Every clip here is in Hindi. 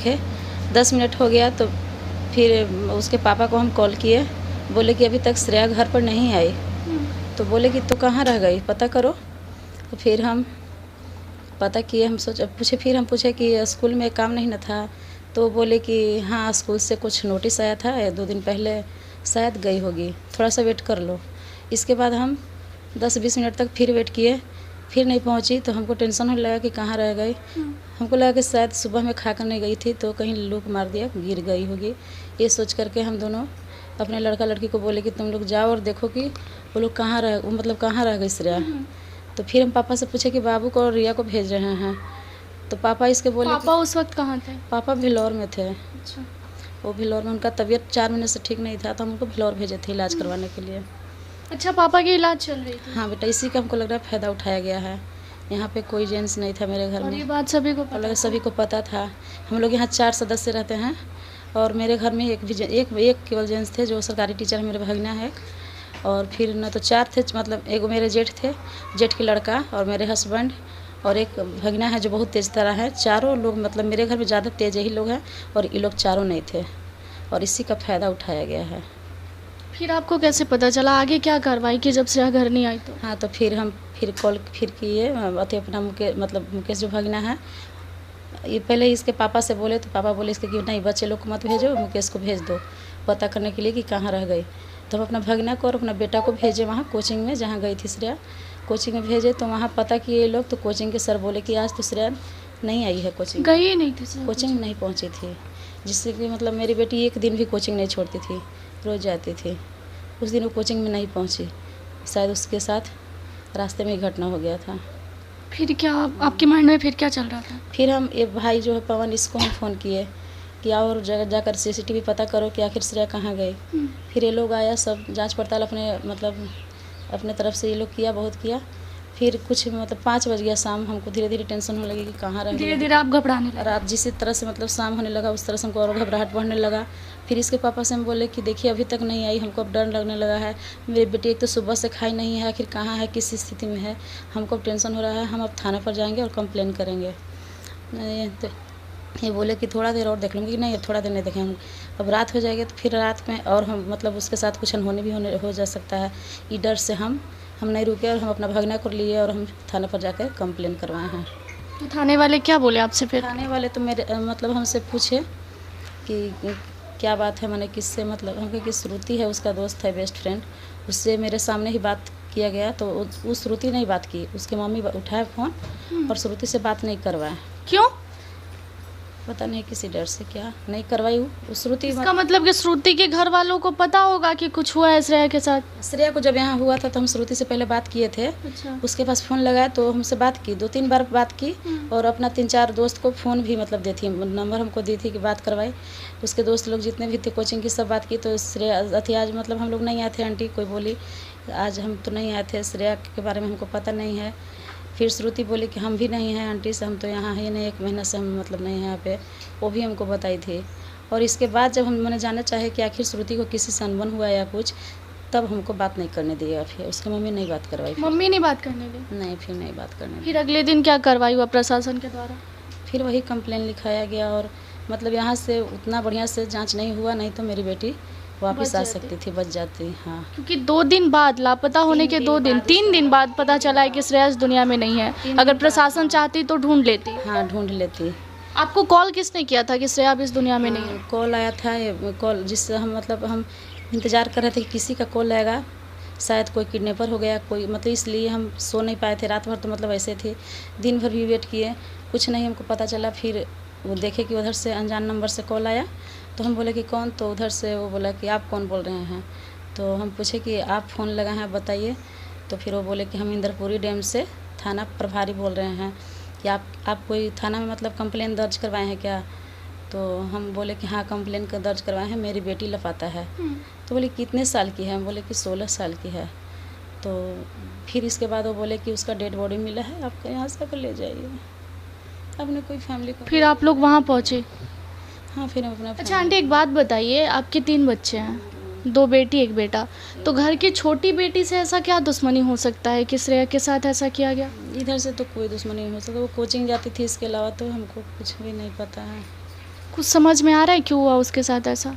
देखे। 10 मिनट हो गया तो फिर उसके पापा को हम कॉल किए, बोले कि अभी तक श्रेया घर पर नहीं आई। तो बोले कि तू कहाँ रह गई, पता करो। तो फिर हम पता किए, हम पूछे कि स्कूल में काम नहीं न था। तो बोले कि हाँ, स्कूल से कुछ नोटिस आया था, 2 दिन पहले शायद गई होगी, थोड़ा सा वेट कर लो। इसके बाद हम 10-20 मिनट तक फिर वेट किए, फिर नहीं पहुंची। तो हमको टेंशन होने लगा कि कहाँ रह गई। हमको लगा कि शायद सुबह में खा कर नहीं गई थी तो कहीं लूक मार दिया, गिर गई होगी। ये सोच करके हम दोनों अपने लड़का लड़की को बोले कि तुम लोग जाओ और देखो कि वो लोग कहाँ रह गई श्रेया। तो फिर हम पापा से पूछे कि बाबू को और रिया को भेज रहे हैं। तो पापा इसके बोले पापा उस वक्त कहाँ थे? पापा भिलौर में थे। अच्छा। वो भिलौर में, उनका तबीयत 4 महीने से ठीक नहीं था, तो हम उनको भिलौर भेजे थे इलाज करवाने के लिए। अच्छा, पापा की इलाज चल रही थी? हाँ बेटा, इसी का हमको लग रहा है फ़ायदा उठाया गया है। यहाँ पे कोई जेंट्स नहीं था मेरे घर और में। ये बात सभी को पता? सभी को पता था। हम लोग यहाँ 4 सदस्य रहते हैं और मेरे घर में एक केवल जेंट्स थे जो सरकारी टीचर है, मेरे भगना है। और फिर न तो 4 थे, मतलब एक मेरे जेठ थे, जेठ के लड़का और मेरे हस्बैंड और एक भगना है जो बहुत तेज़ तरह है। चारों लोग, मतलब मेरे घर में ज़्यादा तेज़ यही लोग हैं और ये लोग चारों नहीं थे, और इसी का फ़ायदा उठाया गया है। फिर आपको कैसे पता चला, आगे क्या कार्रवाई की जब श्रेया घर नहीं आई तो? हाँ, तो फिर हम कॉल किए अपना मुकेश जो भगना है, ये पहले इसके पापा से बोले तो पापा बोले इसके कि नहीं, बच्चे लोग को मत भेजो, मुकेश को भेज दो पता करने के लिए कि कहाँ रह गई। तो हम अपना भगना को और अपना बेटा को भेजे वहाँ कोचिंग में, जहाँ गई थी श्रेया, कोचिंग में भेजे। तो वहाँ पता किए ये लोग, तो कोचिंग के सर बोले कि आज तो श्रेया नहीं आई है, कोचिंग गई ही नहीं थी, कोचिंग नहीं पहुँची थी। जिससे कि मतलब मेरी बेटी एक दिन भी कोचिंग नहीं छोड़ती थी, रोज़ जाती थी। उस दिन वो कोचिंग में नहीं पहुँची, शायद उसके साथ रास्ते में ही घटना हो गया था। फिर क्या आपके माइंड में फिर क्या चल रहा था? फिर हम ये भाई जो है पवन, इसको हम फ़ोन किए कि और जगह जाकर CCTV पता करो कि आखिर श्रेया कहाँ गई। फिर ये लोग आया, सब जांच पड़ताल अपने तरफ से ये लोग किया, बहुत किया। फिर कुछ 5 बज गया शाम, हमको धीरे धीरे टेंशन होने लगी कि कहाँ रह गई। धीरे धीरे आप घबराने लगे? रात जिस तरह से शाम होने लगा उस तरह से हमको और घबराहट बढ़ने लगा। फिर इसके पापा से हम बोले कि देखिए अभी तक नहीं आई, हमको अब डर लगने लगा है। मेरी बेटी एक तो सुबह से खाई नहीं है, आखिर कहाँ है, किस स्थिति में है, हमको अब टेंशन हो रहा है, हम अब थाना पर जाएंगे और कंप्लेन करेंगे। तो ये बोले कि थोड़ा देर और देख लूँगी, कि नहीं थोड़ा देर नहीं देखें हम, अब रात हो जाएगी तो फिर रात में और हम उसके साथ कुछ अनहोनी भी हो जा सकता है। ये डर से हम नहीं रुके और हम अपना भगना को लिए और हम थाने पर जाकर कंप्लेन करवाए हैं। तो थाने वाले क्या बोले आपसे फिर? थाने वाले तो मेरे हमसे पूछे कि क्या बात है, मैंने किससे, हमको कि श्रुति है, उसका दोस्त है, बेस्ट फ्रेंड, उससे मेरे सामने ही बात किया गया। तो उस श्रुति ने ही बात की, उसकी मम्मी उठाए फ़ोन और श्रुति से बात नहीं करवाए। क्यों? पता नहीं किसी डर से क्या नहीं करवाई श्रुति। इसका मतलब कि श्रुति के घर वालों को पता होगा कि कुछ हुआ है श्रेया के साथ? श्रेया को जब यहाँ हुआ था तो हम श्रुति से पहले बात किए थे। अच्छा। उसके पास फ़ोन लगाया तो हमसे बात की, 2-3 बार बात की और अपना 3-4 दोस्त को फ़ोन भी दी थी, नंबर हमको दी थी कि बात करवाई। उसके दोस्त लोग जितने भी थे कोचिंग की सब बात की। तो श्रेया आज हम लोग नहीं आए थे, आंटी कोई बोली आज हम तो नहीं आए थे, श्रेया के बारे में हमको पता नहीं है। फिर श्रुति बोली कि हम भी नहीं हैं आंटी से, हम तो यहाँ है नहीं, 1 महीना से हम नहीं हैं यहाँ पे, वो भी हमको बताई थी। और इसके बाद जब मैंने जानना चाहे कि आखिर श्रुति को किसी से अनबन हुआ या कुछ, तब हमको बात नहीं करने दिया। फिर उसकी मम्मी नहीं बात करवाई। मम्मी नहीं बात करने दी? नहीं, फिर नहीं बात करने दी। फिर अगले दिन क्या कार्रवाई हुआ प्रशासन के द्वारा? फिर वही कंप्लेन लिखाया गया और यहाँ से उतना बढ़िया से जाँच नहीं हुआ, नहीं तो मेरी बेटी वापस आ सकती थी, बच जाती। हाँ, क्योंकि 2 दिन बाद लापता होने के 3 दिन बाद पता चला है कि श्रेया इस दुनिया में नहीं है। अगर प्रशासन चाहती तो ढूंढ लेती। हाँ, ढूंढ लेती। आपको कॉल किसने किया था कि श्रेया अब इस दुनिया में नहीं है? कॉल आया था, कॉल जिससे हम इंतज़ार कर रहे थे कि किसी का कॉल आएगा, शायद कोई किडनैपर हो गया, कोई इसलिए हम सो नहीं पाए थे रात भर। तो ऐसे थे, दिन भर भी वेट किए, कुछ नहीं हमको पता चला। फिर वो देखे कि उधर से अनजान नंबर से कॉल आया, तो हम बोले कि कौन, तो उधर से वो बोला कि आप कौन बोल रहे हैं। तो हम पूछे कि आप फ़ोन लगाए हैं, बताइए। तो फिर वो बोले कि हम इंद्रपुरी डैम से थाना प्रभारी बोल रहे हैं कि आप कोई थाना में कंप्लेन दर्ज करवाए हैं क्या। तो हम बोले कि हाँ, कंप्लेन का दर्ज करवाए हैं, मेरी बेटी लापता है। तो बोले कितने साल की है, हम बोले कि 16 साल की है। तो फिर इसके बाद वो बोले कि उसका डेड बॉडी मिला है, आपका यहाँ से ले जाइए अपने कोई फैमिली को। फिर आप लोग वहाँ पहुँचे? हाँ, फिर हम अपना। अच्छा आंटी, एक बात बताइए, आपके 3 बच्चे हैं, 2 बेटी 1 बेटा, तो घर की छोटी बेटी से ऐसा क्या दुश्मनी हो सकता है कि श्रेया के साथ ऐसा किया गया? इधर से तो कोई दुश्मनी नहीं हो सकता, वो कोचिंग जाती थी, इसके अलावा तो हमको कुछ भी नहीं पता है। कुछ समझ में आ रहा है क्यों हुआ उसके साथ ऐसा?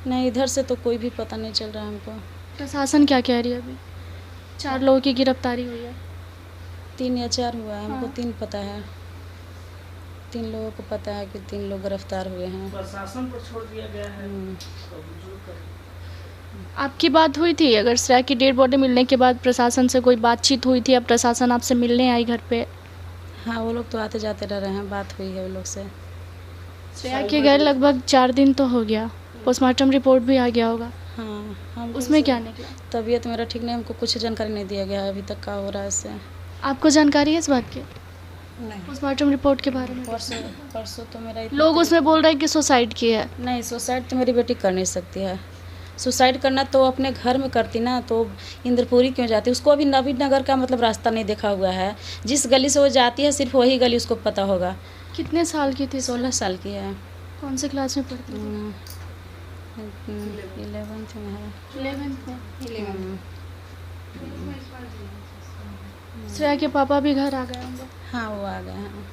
नहीं, इधर से तो कोई भी पता नहीं चल रहा हमको। प्रशासन क्या कह रही है अभी? 4 लोगों की गिरफ्तारी हुई है। 3 या 4 हुआ है, हमको हाँ। 3 पता है। 3 लोगों को पता है कि 3 लोग गिरफ्तार हुए हैं। प्रशासन पर छोड़ दिया गया है। आपकी बात हुई थी अगर श्रेया की डेड बॉडी मिलने के बाद प्रशासन से कोई बातचीत हुई थी? अब प्रशासन आपसे मिलने आई घर पे? हाँ, वो लोग तो आते जाते रह रहे हैं, बात हुई है वो लोग से। श्रेया के घर लगभग 4 दिन तो हो गया, पोस्टमार्टम रिपोर्ट भी आ गया होगा। हाँ, हम उसमें क्या निकला? तबीयत मेरा ठीक नहीं, हमको कुछ जानकारी नहीं दिया गया है अभी तक, क्या हो रहा है इससे। आपको जानकारी है इस बात की, नहीं, पोस्टमार्टम रिपोर्ट के बारे में? परसों तो मेरा लोग उसमें बोल रहे हैं कि सुसाइड की है। नहीं, सुसाइड तो मेरी बेटी कर नहीं सकती है। सुसाइड करना तो अपने घर में करती ना, तो इंद्रपुरी क्यों जाती? उसको अभी नवीन नगर का मतलब रास्ता नहीं देखा हुआ है। जिस गली से वो जाती है सिर्फ वही गली उसको पता होगा। कितने साल की थी? 16 साल की है। कौन से क्लास में पढ़ती थी? 11th में है। 11th में। श्रेया के पापा भी घर आ गए होंगे। हाँ, वो आ गए हैं।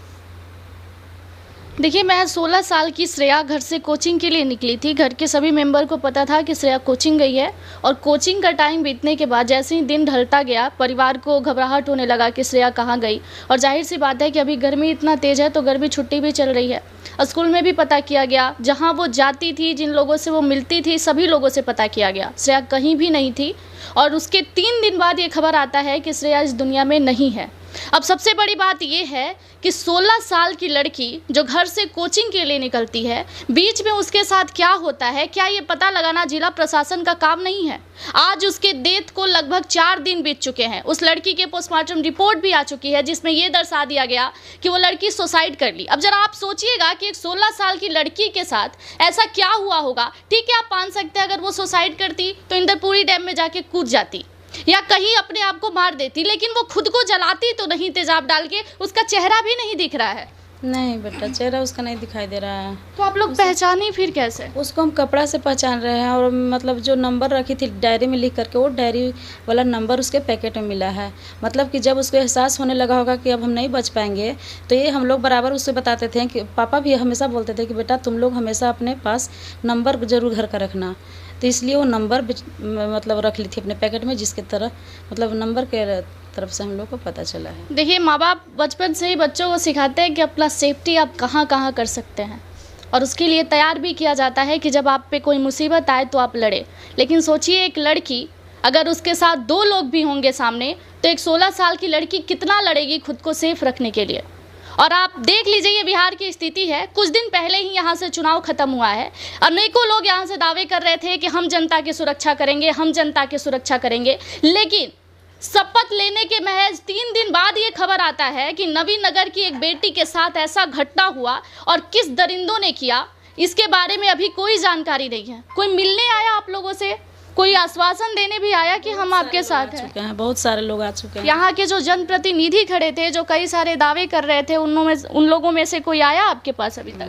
देखिए, मैं 16 साल की श्रेया घर से कोचिंग के लिए निकली थी। घर के सभी मेंबर को पता था कि श्रेया कोचिंग गई है, और कोचिंग का टाइम बीतने के बाद जैसे ही दिन ढलता गया, परिवार को घबराहट होने लगा कि श्रेया कहाँ गई। और जाहिर सी बात है कि अभी गर्मी इतना तेज़ है तो गर्मी छुट्टी भी चल रही है। स्कूल में भी पता किया गया, जहाँ वो जाती थी, जिन लोगों से वो मिलती थी, सभी लोगों से पता किया गया, श्रेया कहीं भी नहीं थी। और उसके 3 दिन बाद ये खबर आता है कि श्रेया इस दुनिया में नहीं है। अब सबसे बड़ी बात यह है कि 16 साल की लड़की जो घर से कोचिंग के लिए निकलती है, बीच में उसके साथ क्या होता है, क्या ये पता लगाना जिला प्रशासन का काम नहीं है? आज उसके डेथ को लगभग 4 दिन बीत चुके हैं। उस लड़की के पोस्टमार्टम रिपोर्ट भी आ चुकी है, जिसमें यह दर्शा दिया गया कि वो लड़की सुसाइड कर ली। अब जरा आप सोचिएगा कि एक 16 साल की लड़की के साथ ऐसा क्या हुआ होगा। ठीक है, आप मान सकते हैं अगर वो सुसाइड करती तो इंद्रपुरी डैम में जाके कूद जाती या कहीं अपने आप को मार देती, लेकिन वो खुद को जलाती तो नहीं तेजाब डाल के। उसका चेहरा भी नहीं दिख रहा है। नहीं बेटा, चेहरा उसका नहीं दिखाई दे रहा है। तो आप लोग पहचाने फिर कैसे? उसको हम कपड़ा से पहचान रहे हैं, और मतलब जो नंबर रखी थी डायरी में लिख करके, वो डायरी वाला नंबर उसके पैकेट में मिला है। मतलब कि जब उसको एहसास होने लगा होगा कि अब हम नहीं बच पाएंगे, तो ये हम लोग बराबर उससे बताते थे कि पापा भी हमेशा बोलते थे कि बेटा तुम लोग हमेशा अपने पास नंबर ज़रूर घर का रखना। तो इसलिए वो नंबर मतलब रख ली थी अपने पैकेट में, जिसके तरह मतलब नंबर के तरफ से हम लोग को पता चला है। देखिए, माँ बाप बचपन से ही बच्चों को सिखाते हैं कि अपना सेफ्टी आप कहाँ कहाँ कर सकते हैं, और उसके लिए तैयार भी किया जाता है कि जब आप पे कोई मुसीबत आए तो आप लड़े। लेकिन सोचिए, एक लड़की अगर उसके साथ 2 लोग भी होंगे सामने, तो एक 16 साल की लड़की कितना लड़ेगी खुद को सेफ रखने के लिए। और आप देख लीजिए, ये बिहार की स्थिति है। कुछ दिन पहले ही यहाँ से चुनाव खत्म हुआ है। अनेकों लोग यहाँ से दावे कर रहे थे कि हम जनता की सुरक्षा करेंगे, हम जनता की सुरक्षा करेंगे, लेकिन शपथ लेने के महज 3 दिन बाद ये खबर आता है कि नवीन नगर की एक बेटी के साथ ऐसा घटना हुआ, और किस दरिंदों ने किया इसके बारे में अभी कोई जानकारी नहीं है। कोई मिलने आया आप लोगों से, कोई आश्वासन देने भी आया कि हम आपके साथ हैं? बहुत सारे लोग आ चुके हैं। यहाँ के जो जनप्रतिनिधि खड़े थे, जो कई सारे दावे कर रहे थे, उन लोगों में से कोई आया आपके पास अभी तक?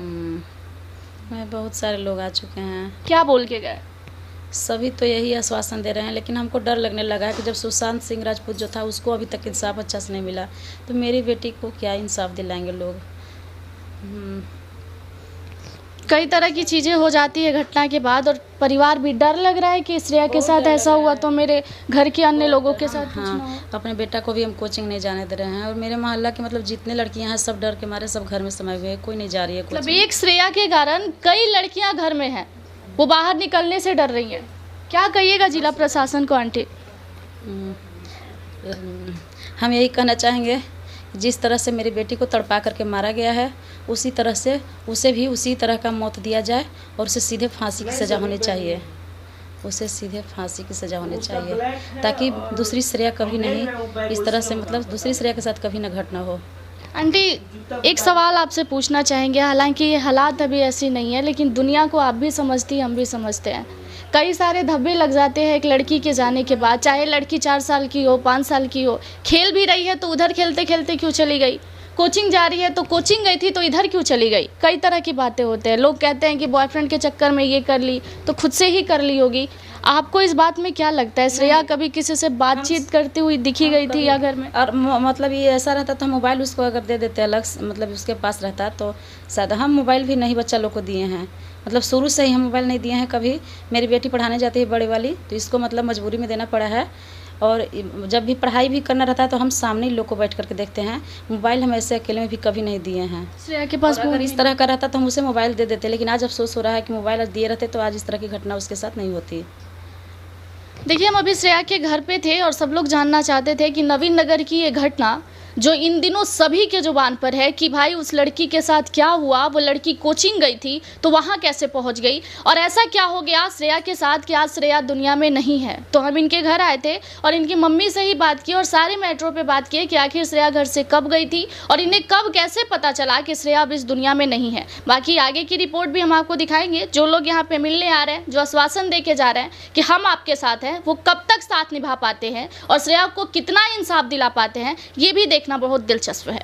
बहुत सारे लोग आ चुके हैं। क्या बोल के गए? सभी तो यही आश्वासन दे रहे हैं, लेकिन हमको डर लगने लगा है कि जब सुशांत सिंह राजपूत जो था, उसको अभी तक इंसाफ अच्छा से नहीं मिला, तो मेरी बेटी को क्या इंसाफ दिलाएंगे लोग। कई तरह की चीज़ें हो जाती है घटना के बाद, और परिवार भी डर लग रहा है कि श्रेया के साथ ऐसा हुआ तो मेरे घर के अन्य लोगों के साथ कुछ ना हो। अपने बेटा को भी हम कोचिंग नहीं जाने दे रहे हैं, और मेरे मोहल्ला के मतलब जितने लड़कियां हैं सब डर के मारे सब घर में समाये हुए हैं, कोई नहीं जा रही है कोचिंग। मतलब एक श्रेया के कारण कई लड़कियां घर में हैं, वो बाहर निकलने से डर रही हैं। क्या कहिएगा जिला प्रशासन को आंटी? हम यही कहना चाहेंगे, जिस तरह से मेरी बेटी को तड़पा करके मारा गया है, उसी तरह से उसे भी उसी तरह का मौत दिया जाए, और उसे सीधे फांसी की सज़ा होनी चाहिए। उसे सीधे फांसी की सज़ा होनी चाहिए, ताकि दूसरी श्रेया कभी नहीं इस तरह से, मतलब दूसरी श्रेया के साथ कभी ना घटना हो। आंटी, एक सवाल आपसे पूछना चाहेंगे। हालांकि ये हालात अभी ऐसी नहीं है, लेकिन दुनिया को आप भी समझती, हम भी समझते हैं। कई सारे धब्बे लग जाते हैं एक लड़की के जाने के बाद, चाहे लड़की 4 साल की हो, 5 साल की हो, खेल भी रही है तो उधर खेलते खेलते क्यों चली गई, कोचिंग जा रही है तो कोचिंग गई थी तो इधर क्यों चली गई? कई तरह की बातें होते हैं। लोग कहते हैं कि बॉयफ्रेंड के चक्कर में ये कर ली तो खुद से ही कर ली होगी। आपको इस बात में क्या लगता है? श्रेया कभी किसी से बातचीत करती हुई दिखी गई थी या घर में? और मतलब ये ऐसा रहता तो मोबाइल उसको अगर दे देते अलग मतलब उसके पास रहता तो शायद हम मोबाइल भी नहीं बच्चा लोग को दिए हैं। मतलब शुरू से ही हम मोबाइल नहीं दिए हैं कभी। मेरी बेटी पढ़ाने जाती है बड़े वाली तो इसको मतलब मजबूरी में देना पड़ा है। और जब भी पढ़ाई भी करना रहता है तो हम सामने ही लोग को बैठ करके देखते हैं। मोबाइल हम ऐसे अकेले में भी कभी नहीं दिए हैं। श्रेया के पास अगर इस तरह का रहता तो हम उसे मोबाइल दे देते, लेकिन आज अफसोस हो रहा है कि मोबाइल दिए रहते तो आज इस तरह की घटना उसके साथ नहीं होती। देखिए, हम अभी श्रेया के घर पे थे और सब लोग जानना चाहते थे कि नवीन नगर की ये घटना जो इन दिनों सभी के जुबान पर है कि भाई उस लड़की के साथ क्या हुआ, वो लड़की कोचिंग गई थी तो वहाँ कैसे पहुँच गई और ऐसा क्या हो गया श्रेया के साथ कि आज श्रेया दुनिया में नहीं है। तो हम इनके घर आए थे और इनकी मम्मी से ही बात की और सारे मेट्रो पे बात की कि आखिर श्रेया घर से कब गई थी और इन्हें कब कैसे पता चला कि श्रेया अब इस दुनिया में नहीं है। बाकी आगे की रिपोर्ट भी हम आपको दिखाएंगे। जो लोग यहाँ पे मिलने आ रहे हैं, जो आश्वासन दे के जा रहे हैं कि हम आपके साथ हैं, वो कब तक साथ निभा पाते हैं और श्रेया को कितना इंसाफ दिला पाते हैं, ये भी देखना बहुत दिलचस्प है।